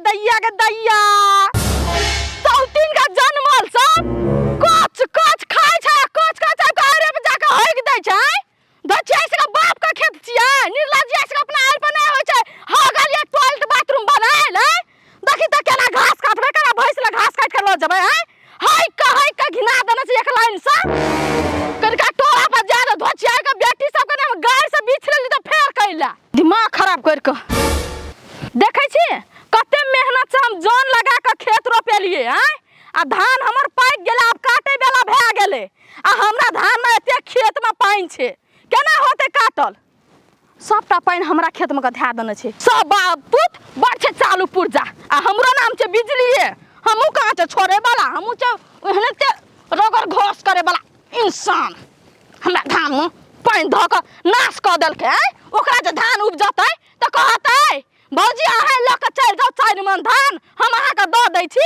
दैया के दैया सौतीन का जन्मल सब कच कच खाय छै कच कच घरे पे जाके हक दै छै दछै से बाप का खेत छियै निर्लज्ज से अपना आर पर नहीं होय छै हा गलिए टॉयलेट बाथरूम बनाएल है देखि त केना घास काटबे केना भैंस ले घास काट के ल जबै है हाय का घिना देने से एक लाइन से कनका टोला पर जा दे धोचिया के बेटी सब के नाम गाड़ से बीछ लेली त फेर कैला दिमाग खराब कर के देखै छी कते मेहनत से हम जान लगा के खेत रोपेलिए हैं आ धान हमर पाक गेला अब काटे बेला भए गेले आ हमरा धान में एते खेत में पानी छे केना होते काटल सबटा पानी हमरा खेत में गधा देने छे सब पुत बड़ छे चालू पुरजा आ हमरो नाम छे बिजलीए हमहू कहां छे छोड़े वाला हमहू छे ओहने ते रगर घोस करे वाला इंसान हमरा धान में पानी ध के नाश क देलके ओकरा जे धान उपजतै त कहतै भौजी अहाँ ल के चल जाओ 4 मन धान हम अहाँ के द दै छी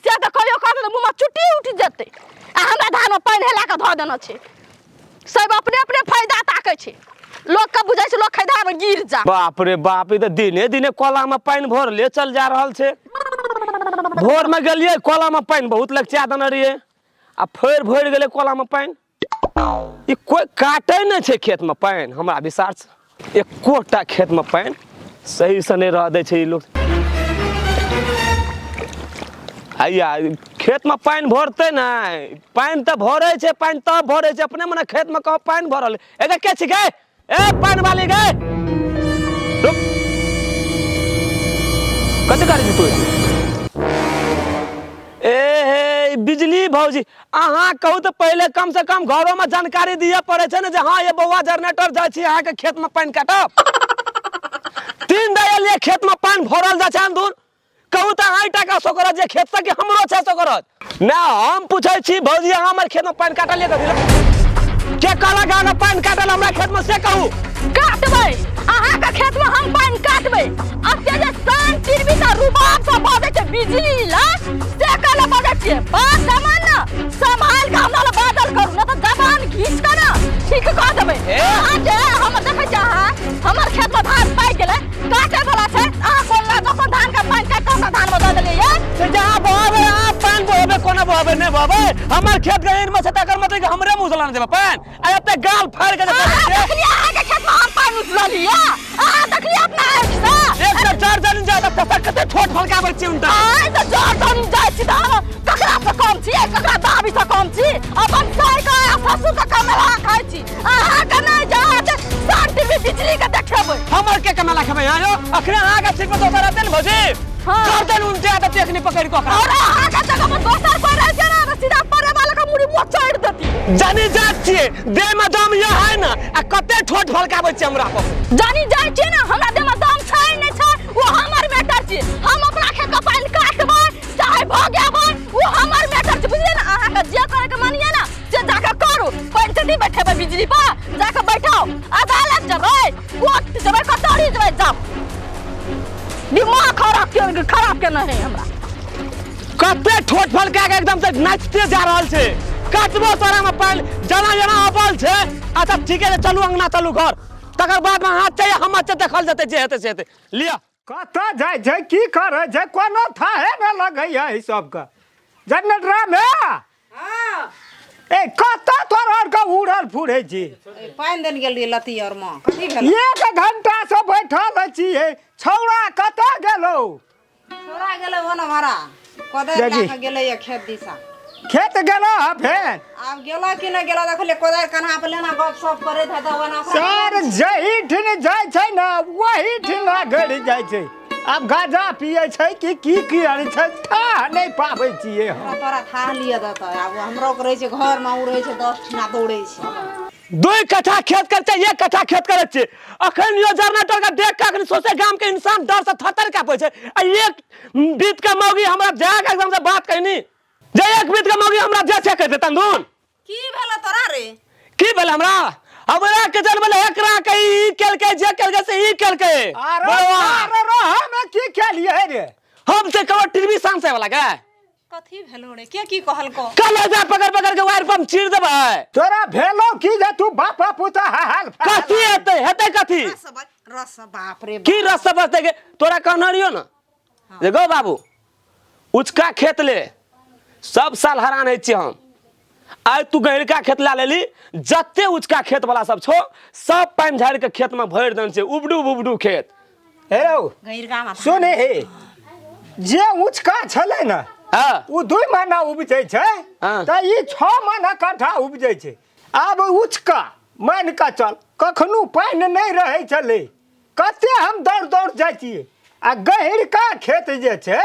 से त कहियो कहत मुंह में चुटी उठ जते आ हमरा धान में पानी हेला के ध देना छे सब अपने अपने फायदा ताकै छे लोग के बुझै छै लोग खैदा में गिर जा बाप रे बाप ई त दिने दिने कोला में पानी भर ले चल जा रहल छे भोर में गेलिए कोला में पानी बहुत लगचा देने रहिए आ फेर भर गेले कोला में पानी ई कोई काटे न छे खेत में पानी हमरा विचार से एकोटा खेत में पानी सही से नहीं रह दे छे ई लोग आइया खेत में पानी भरते ना पानी तो भरे छे पानी तब भरे छे अपने मने खेत में कहो पानी भरल एगे के छी गे ए पानी वाली गे रुक कते करै छी तू ए हे बिजली भौजी अहाँ कहू तो पहले कम से कम घरों में जानकारी दिए पड़े छे ना जे हां ये बौआ जनरेटर जाय छी अहाँ के खेत में पानी काटब 3 दयल खेत में पानी भरल जा छे दूर कहू तो हाई टाका सोकर जे खेत से कि हमरो छे सोकर ना हम पूछै छी भौजी अहाँ हमर खेत में पानी काटल कथि के कहला गाना पानी काटल हमरा खेत में से कहू काटबै अहाँ के खेत में हम पानी काटबै अते जे सान तिरबी त रुबाब से बजे छे बिजली ला से कहला बजे छे बात समान ना संभाल के हमरा बादल करू ना त जबान घीच के ना ठीक कह देबै अहाँ जे हम देखै छी अहाँ हमर खेत में धान पाक गेलै काटे वाला छे अहाँ कोला जखन धान के पानी काट के धान बदल देलिए से जहां बहबे आप पानी बहबे कोना बहबे ने बहबे हमर खेत गहिर में से तकर मतलब कि हमरे मुंह से लान देबे पानी आ एते गाल फाड़ के देखलिए अहाँ के खेत में हम पानी उछललिए अहाँ देखलिए अपना आँख से एक से 4 जन ज्यादा फसक कते छोट फलकाबै छी उनटा आइ त जोर जन जाय छी त ककरा से कम छी ककरा दाबी से कम छी अपन साई का ससुर का कमला खाइ छी अहाँ के नै जा शांति में बिजली के देखेबै हमर के कमला खेबै आयो अखरे अहाँ के सिर पे दोसर आते न भौजी कर देन उनटे आते टेकनी पकड़ के ओकरा अरे अहाँ के जगह में दोसर कोई रह जाए ना सीधा परे वाला का मुड़ी मोचड़ देती जानी जात छिए देह में दम ये है ना आ कते छोट फलकाबै छी हमरा पर जानी जाय छी ना हमरा देह में दम छै नै छै वो हमर मैटर छी हम अपना खेत का पानी काटबै चाहे भगेबै वो हमर मैटर छी बुझलिए ना अहाँ के जे करे के मानिए ना से जाके करू पंचायती बैठेबै बिजली पर जाके बैठाओ अदालत जबै कोर्ट जबै कचहरी जबै जाओ दिमाग खराब के नहीं हमरा कते ठोट फलका के एकदम से नाचते जा रहल छे काटबो तोरा में पानी जना जना अबल छे अच्छा ठीक है चलू अंगना चलू घर तकर बाद में हाथ चाहिए हम अच्छे देखल जते जे हेते से हेते लिया कत जाय छै की करे छै कोनो थाहे न लगैया ई सब का जनरेटर में हां ए कत तोरा का उड़ल फुरै छी पानी देन गेलिए लती और मां कथि भेल 1 घंटा से बैठल छी छौड़ा कत गेलो छोरा गेले ओना मारा कोदार लाके गेले ये खेत दिशा खेत गेलो फेर अब गेला कि न गेला देखले कोदार कन्हा पे लेना गप सप करे था दवना सर जही ठिन जाय छै ना वही ठिन गड़ जाय छै अब गाजा पिए छै कि की आनी छै था नहीं पाबै छिए तोरा था लिया दता अब हमरो करे छै घर में उ रहे छै 10 ठिना दौड़े छै 2 कट्ठा खेत करते 1 कट्ठा खेत करे छे अखन यो जनरेटर का देख के अखन सोचे गांव के इंसान डर से थतर कापै छै आ एक बीत के मौगी हमरा जाग एकदम से बात कहनी जे एक बीत के मौगी हमरा जे छे कहते तंदून की भेल तोरा रे की भेल हमरा हमरा के जन्म ले एकरा के ई केल के जे केल के से ई केल के अरे हम की खेलिए रे हम से कवर टीवी सांसे वाला के कथि भेलो रे के की कहल को कलेजा पकड़ पकड़ के वायर पंप चीर देबै तोरा भेलो की जे तू बापा पुता हाल कथि हेतै कथि रस बाप रे की रस बसते के तोरा कहना रियो ना देखो बाबू उचका खेत ले सब साल हरान है छी हम आज तू गहरका खेत ला लेली जत्ते उचका खेत वाला सब छो सब पानी झाड़ के खेत में भर देन छै उबडू खेत हेरो गैरका में सुने हे जे उचका छले न हां उ 2 महीना उपजै छै हाँ। त ई 6 महीना कट्ठा उपजै छै आब उचका मान के चल कखनो पानी नहीं रहे छले कते हम दौड़ जाइ छियै आ गहरका खेत जे छै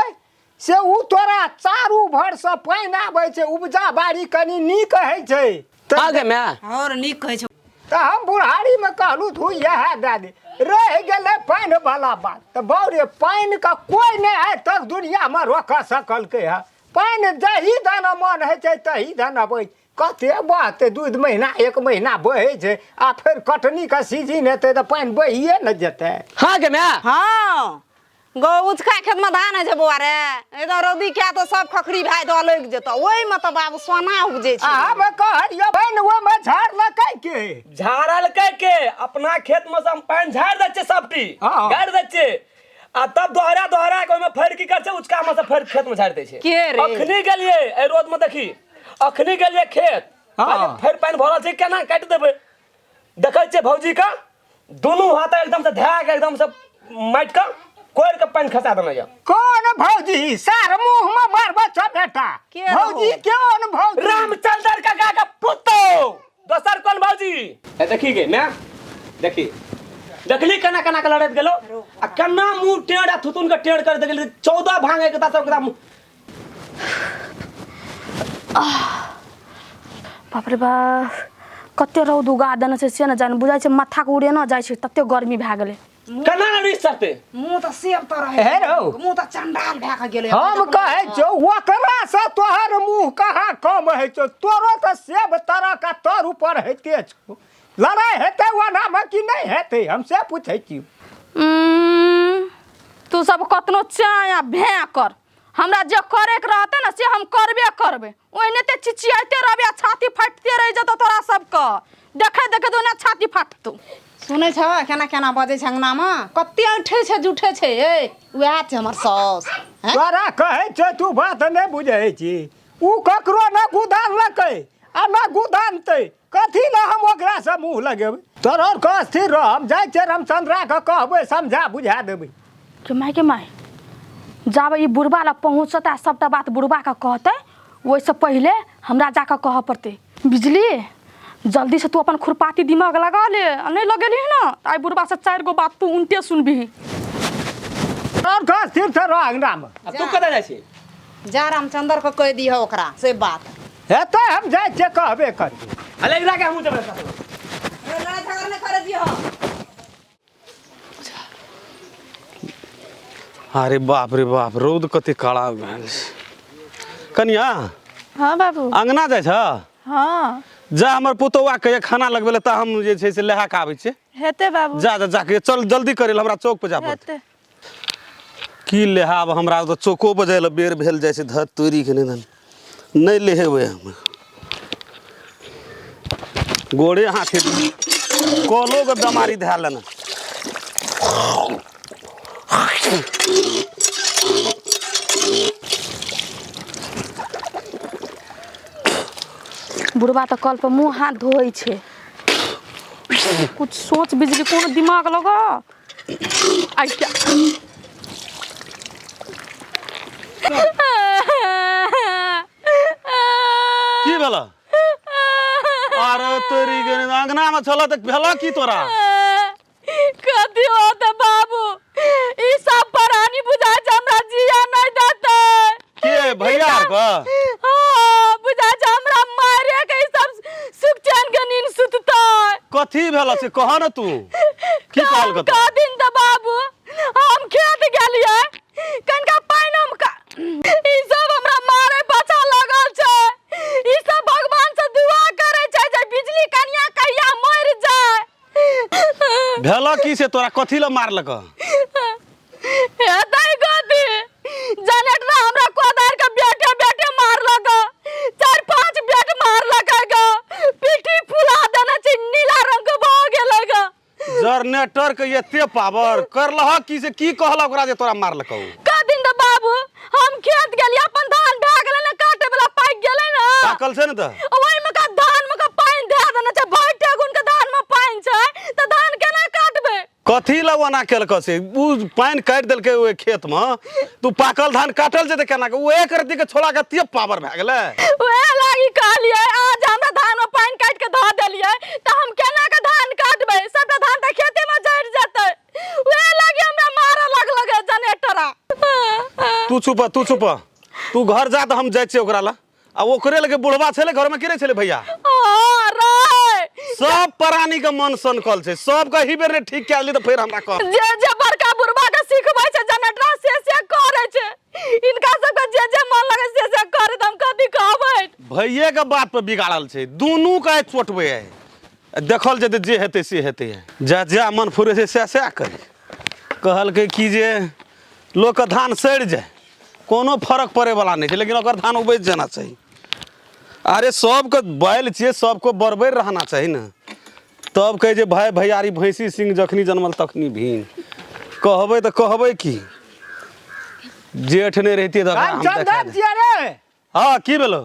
से उ तोरा चारू भर से पानी आबै छै उपजा बाड़ी कनी नीक होइ छै आगे में और नीक कहै छै त हम बुढ़ारी में कहलू तू यह दे दे रह गेलै पानी वाला बात त बौरे पानी का कोई नहीं है तक दुनिया में रोक सकलकै है पानी जही दाना मन है छै तही दाना बह कते बहते 2 महीना 1 महीना बहे छै आ फिर कटनी का सीजन हेतै त पानी बहिए न जेतै हाँ के में हाँ गो उचका खेत में धान है बउआ रे इधर रौदी क्या तो सब खखरी भाई दो लग जेतो ओई में तो बाबू सोना उपजे छै हम कहलियो बहन वो में झाड़ लकै के झाड़ल के अपना खेत में से हम पानी झाड़ दै छै सबटी हाँ। गाड़ दै छै आ तब दोहरा के ओमे फेर की कर छै उचका में से फेर खेत में झाड़ दै छै के रे अखनी गेलिए ए रोड में देखी अखनी गेलिए खेत हाँ। फेर पानी भरल छै केना काट देबै देखै छै भौजी का दोनों हाथ एकदम से धै के एकदम से माइट का कोर के पानी खसा देना या कौन भौजी सार मुंह में मारबा छ बेटा के रहो? भौजी कौन भौजी रामचंद्र काका का पुतो दोसर कौन भौजी ए देखी गे मैं देखी देखली कना के लड़त गेलो आ कना मुंह टेढ़ आ थुतुन के टेढ़ कर देली 14 भांगे के सब एकदम बाप रे बाप कते रौद उगा देने छै से न जान बुझाइ छै माथा के उड़े न जाइ छै तते गर्मी भए गेलै कना रिस सरते मुंह तो सेब तो रहे हे रौ। मुंह तो चंडाल भए के गेलै हम कहै छौ ओकरा से तोहर मुंह कहाँ कम है छौ तोरो तो सेब तरह का तर ऊपर हेते छौ लड़ाई हेते वना में कि नहीं हेते हमसे पूछै छी तू सब कतनो चाया भे कर हमरा जे करे के रहते न से हम करबे करबे ओइने ते चिचियाते रहबे छाती फाटते रह जतो तोरा सबके देखे तो ना छाती फाटतौ सुनै छ केना बजे छै अंगना में कते उठे छै जुठे छै ए वएह छै हमर सास हैं तोरा कहै छौ तू बात नहीं बुझै छी उ ककरो न गुदान लकै आ न गुदानतै कथी ला हम ओकरा से मुंह लगेबै तोरा के स्थिर रह हम जाइ छै रामचंद्रा के कहबै समझा बुझा देबै के माय जाबे ई बुढ़बा ला पहुंचता सबटा बात बुढ़बा का कहते ओइसे पहले हमरा जाकर कह पड़ते बिजली जल्दी से तू अपन खुरपाती दिमाग लगा ले नहीं लगेली ना आई बुढ़बा से 4 गो बात तू उनटे सुनबी तोर के स्थिर से रह अंगना में अब तू कदा जाइ छी जा रामचंद्र को कह दियो ओकरा से बात हेतै हम जाइ छै कहबे करबै अले इधर के हमहू जबे लड़ाई झगड़ा नहीं करे दियो अरे बाप रे बाप रौद कते काला भेल कनिया हां बाबू अंगना जाइ छ हां जा हमर पुतौआ के खाना लगबेले त हम जे छै से लहा के आबै छै हेते बाबू जाके चल जल्दी करेल हमरा चौक पे जा पड़ते की लेहाब हमरा तो चौको बजे ल बेर भेल जाइ छै धत तोरी के नहीं लेहेबै हम गोड़े हाथे कलो के दमारी धै लेना बुढ़बा तो कल पर मुंह हाथ धोई छे कुछ सोच बिजली कोनो दिमाग लगा आई क्या की भेला अरे तोरी के अंगना में छला त भेला की तोरा कथी होत बाबू ई सब परानी बुझा हमरा जिया नहीं देते के भैया का हां बुझा हमरा मारे के ई सब सुख चैन के नींद सुतता कथी भेला से कह न तू की कहल का का दिन त बाबू हम खेत गेलिए कनका पाइनम का ई सब हमरा मारे पाछा लगल छै ई सब भगवान से दुआ करे छै जे बिजली कन्या कहिया मर जाए भेला की से तोरा कथी ल मारलक हेतै गति जनरेटर हमरा कोदार के बेटे बेटे मारलक 4-5 बेट मारलक ग पीठी फुला देने छै नीला रंग के भ गेलै ग जनरेटर के एते पावर करलह की से की कहल ओकरा जे तोरा मारलक का दिन त पाकल छै न त ओइ में का धान में का पानी दे देना छै भर टेगुन के धान में पानी छै त धान केना काटबे कथी लवना केलक से उ पानी काट देलकै ओए खेत में तू पाकल धान काटल जेते केना के उ एक रत्ती के छोड़ा के तिय पावर भए गेलै ओए लागी कहलिए आज हमरा धान में पानी काट के ध देलिए त हम केना के धान काटबे सबटा धान त खेते में जड़ जेतै ओए लागी हमरा मारे लगलगे जनरेटरा तू चुप तू घर जा त हम जाय छी ओकरा ला आ ओकरे लगे बुढ़वा छले घर में के छले भैया सब प्राणी के मन सनकल छै सब के ही बेर ने ठीक कए ली त फेर हमरा कह जे बड़का बुढ़वा के सिखबै छै जनरेटरा से करे छै इनका सब के जे मन लगे से करे त हम कथि कहबै भैये के बात पर बिगाड़ल छै दुनू के चोटबे है देखल जेते जे हेते से हेते जा मन फुरे छै से करे कहल के की जे लोग के धान सड़ जाए कोनो फर्क पड़े वाला नहीं है लेकिन ओकर धान उपज जाना चाहिए अरे सबके बैल छिए सबको बरबर रहना चाहिए ना तब कहे जे भाई भैयारी भैंसी सिंह जखनी जन्मल तखनी भीन कहबै त कहबै की जेठ नहीं रहती त हम चंदन छियै रे हां की भेलो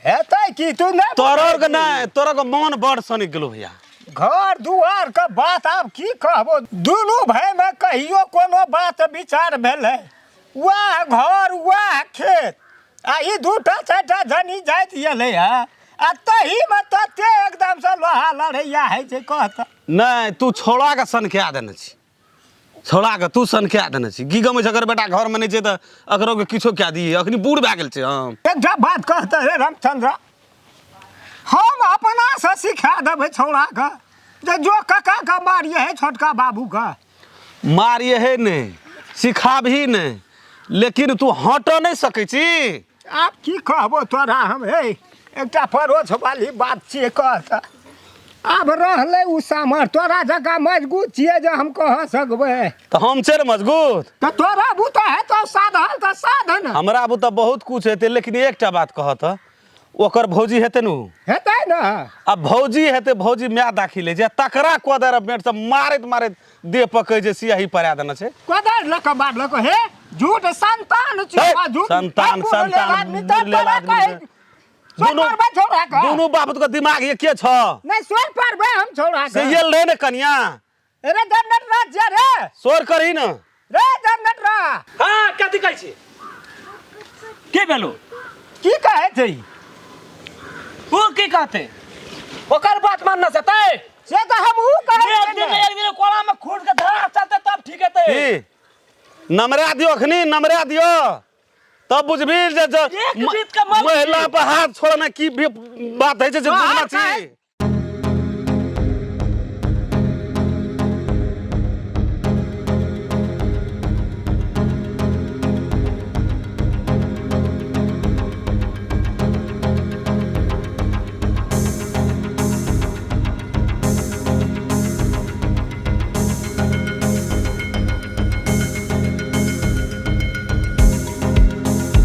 हेतै की तू नहीं तोरर के नहीं तोरा के मन बड़ सनिक गेलो भैया घर दुआर के बात आब की कहबो दुनू भाई में कहियो कोनो बात विचार भेलै वह घर वह खेत आ ई दूटा चारिटा जनी जाइत गेलै आ तही में तते एकदम से लोहा लड़ैया है छै कहत नहीं तू छोड़ा के सनख्या देने छी छोड़ा के तू सनख्या देने छी की गमे अगर बेटा घर में नहीं छै त अकरो के किछो क्या दिए अखनी बूढ़ भए गेल छै हम एकटा बात कहते रे रामचंद्र हम अपना से सिखा देबै छौड़ा के जे जो कका का मारिए है छोटका बाबू का मारिए है नहीं सिखा भी नहीं लेकिन तू हट नहीं सकै छी आब की कहबो तोरा हम हे एकटा परोछ वाली बात छियै कहत आब रहलै उ सामर तोरा जकाँ मजबूत छियै जे हम कह सकबै तो हम छै रे मजबूत तो तोरा बुता है तो साधन का साधन हमरा बुता बहुत कुछ हेते लेकिन एकटा बात कहत ओकर भौजी हेते नु हेतै न अब भौजी हेते भौजी मैं दाखिले जे तकरा कोदर बेट से मारत देह पकै जे सियाही परा देना छै कोदर लक बार लक हे झूठ संतान छियै झूठ संतान मुरलेल आदमी दोनों बाप के दिमाग ये के छ नहीं सोर पर बे हम छोड़ा से ये ले ने कन्या रे जनरेट राज रे सोर करही न रे जनरेट रा हां कथि कहै छी के भेलो की कहै छै ओ की कहते ओकर बात मानना चाहते से तो हम ऊ कहै एक दिन कोला में खूट के धरा चलते तब ठीक हेते की नमरा दियो अखनी नमरा दियो तब बुझबी जे एक बीत के मल महिला पर हाथ छोड़ना की बात है जे बुझना चाहिए